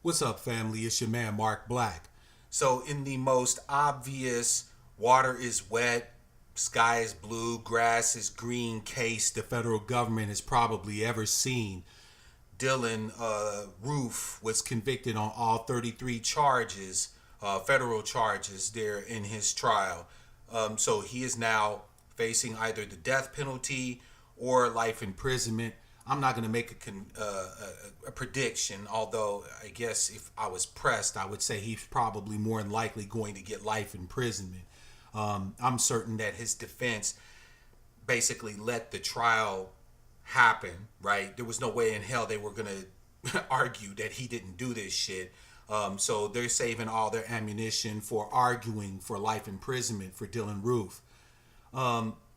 What's up, family? It's your man, Mark Black. So, in the most obvious water is wet, sky is blue, grass is green case the federal government has probably ever seen, Dylann Roof was convicted on all 33 charges, federal charges, there in his trial. So, he is now facing either the death penalty or life imprisonment. I'm not going to make a prediction, although I guess if I was pressed, I would say he's probably more than likely going to get life imprisonment. I'm certain that his defense basically let the trial happen, right? There was no way in hell they were going to argue that he didn't do this shit. So they're saving all their ammunition for arguing for life imprisonment for Dylann Roof.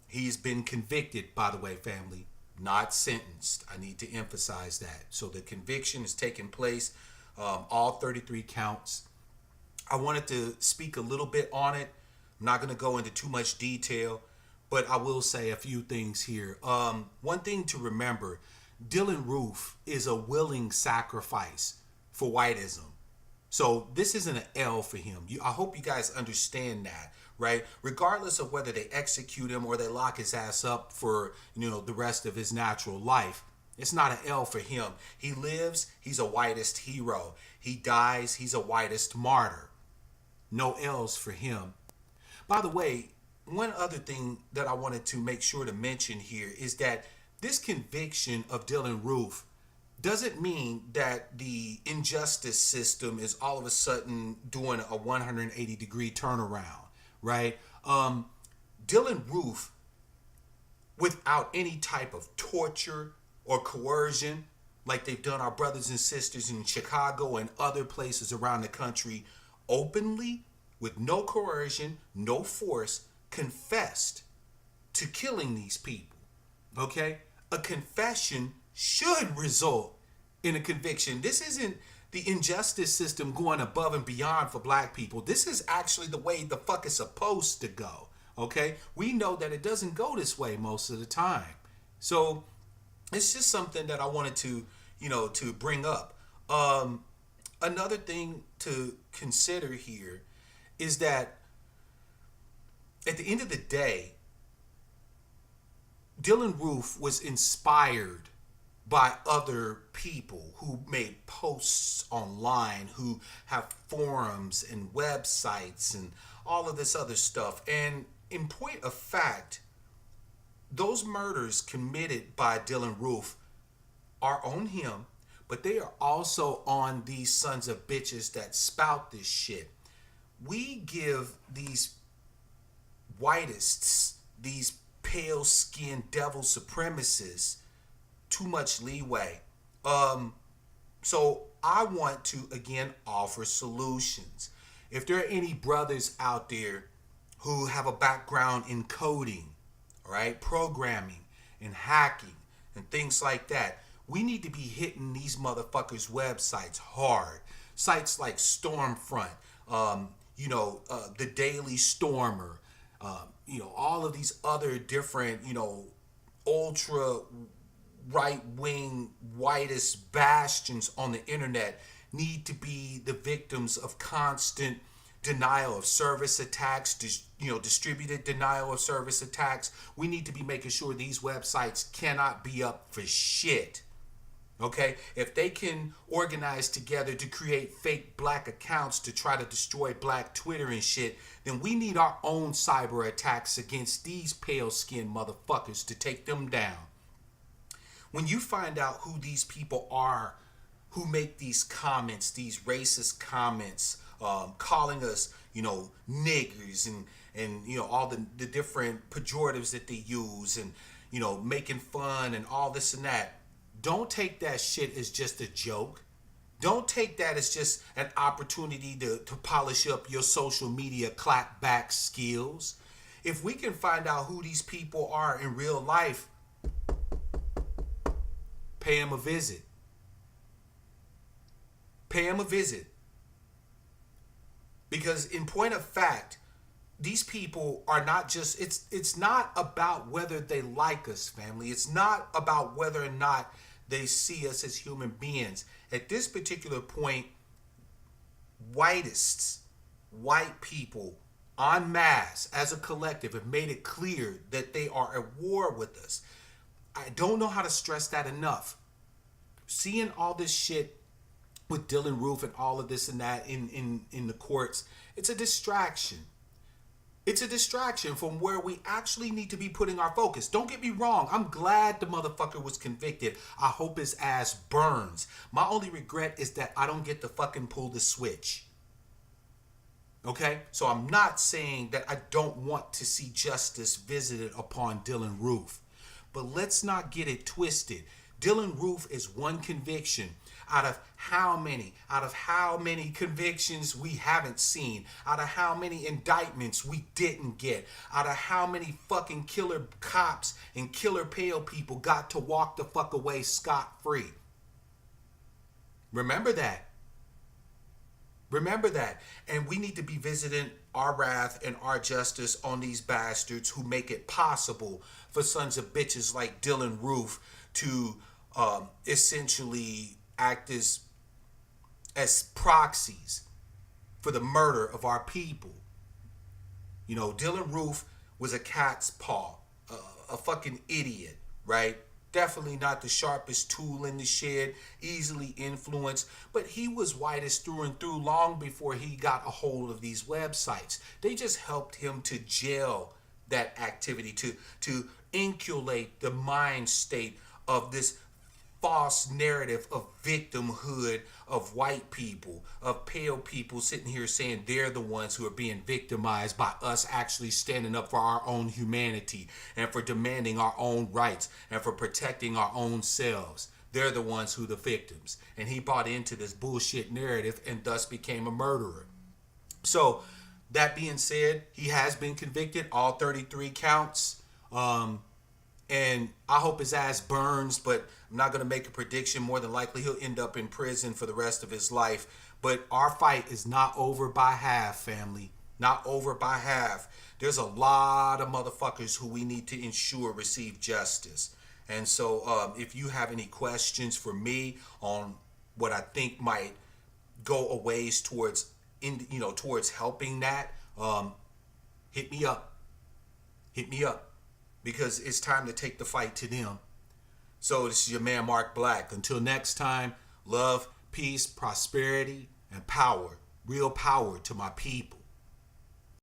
He's been convicted, by the way, family, not sentenced. I need to emphasize that. So the conviction is taking place, all 33 counts. I wanted to speak a little bit on it. I'm not going to go into too much detail, but I will say a few things here. One thing to remember, Dylann Roof is a willing sacrifice for whiteism. So this isn't an L for him. I hope you guys understand that, right? Regardless of whether they execute him or they lock his ass up for, the rest of his natural life, it's not an L for him. He lives, he's a whitest hero. He dies, he's a whitest martyr. No L's for him. By the way, one other thing that I wanted to make sure to mention here is that this conviction of Dylann Roof doesn't mean that the injustice system is all of a sudden doing a 180-degree turnaround, right? Dylann Roof, without any type of torture or coercion, like they've done our brothers and sisters in Chicago and other places around the country, openly, with no coercion, no force, confessed to killing these people, okay? A confession should result in a conviction. This isn't the injustice system going above and beyond for black people. This is actually the way the fuck it's supposed to go. Okay? We know that it doesn't go this way most of the time. So it's just something that I wanted to, to bring up. Another thing to consider here is that at the end of the day, Dylann Roof was inspired by other people who made posts online, who have forums and websites and all of this other stuff. And in point of fact, those murders committed by Dylann Roof are on him, but they are also on these sons of bitches that spout this shit. We give these whiteists, these pale-skinned devil supremacists, too much leeway. So I want to, again, offer solutions. If there are any brothers out there who have a background in coding, right, programming and hacking and things like that, we need to be hitting these motherfuckers' websites hard. Sites like Stormfront, the Daily Stormer, all of these other different, ultra right-wing whitest bastions on the internet need to be the victims of constant denial of service attacks, distributed denial of service attacks. We need to be making sure these websites cannot be up for shit. Okay? If they can organize together to create fake black accounts to try to destroy black Twitter and shit, then we need our own cyber attacks against these pale-skinned motherfuckers to take them down. When you find out who these people are who make these comments, these racist comments, calling us, niggers and all the different pejoratives that they use and, making fun and all this and that, don't take that shit as just a joke. Don't take that as just an opportunity to polish up your social media clapback skills. If we can find out who these people are in real life, pay them a visit. Pay them a visit. Because in point of fact, these people are not just, it's not about whether they like us, family. It's not about whether or not they see us as human beings. At this particular point, white people en masse as a collective have made it clear that they are at war with us. I don't know how to stress that enough. Seeing all this shit with Dylann Roof and all of this and that in the courts, it's a distraction. It's a distraction from where we actually need to be putting our focus. Don't get me wrong. I'm glad the motherfucker was convicted. I hope his ass burns. My only regret is that I don't get to fucking pull the switch. Okay? So I'm not saying that I don't want to see justice visited upon Dylann Roof. But let's not get it twisted. Dylann Roof is one conviction out of how many convictions we haven't seen, out of how many indictments we didn't get, out of how many fucking killer cops and killer pale people got to walk the fuck away scot-free. Remember that. Remember that. And we need to be visiting our wrath and our justice on these bastards who make it possible for sons of bitches like Dylann Roof to essentially act as proxies for the murder of our people. You know, Dylann Roof was a cat's paw, a fucking idiot, right? Definitely not the sharpest tool in the shed, easily influenced, but he was white as through and through long before he got a hold of these websites. They just helped him to gel that activity, to inculate the mind state of this false narrative of victimhood of white people, of pale people sitting here saying they're the ones who are being victimized by us actually standing up for our own humanity and for demanding our own rights and for protecting our own selves. They're the ones who are the victims. And he bought into this bullshit narrative and thus became a murderer. So that being said, he has been convicted, all 33 counts. And I hope his ass burns, but I'm not going to make a prediction. More than likely, he'll end up in prison for the rest of his life. But our fight is not over by half, family. Not over by half. There's a lot of motherfuckers who we need to ensure receive justice. And so if you have any questions for me on what I think might go a ways towards helping that, hit me up. Hit me up. Because it's time to take the fight to them. So this is your man Mark Black. Until next time, love, peace, prosperity, and power. Real power to my people.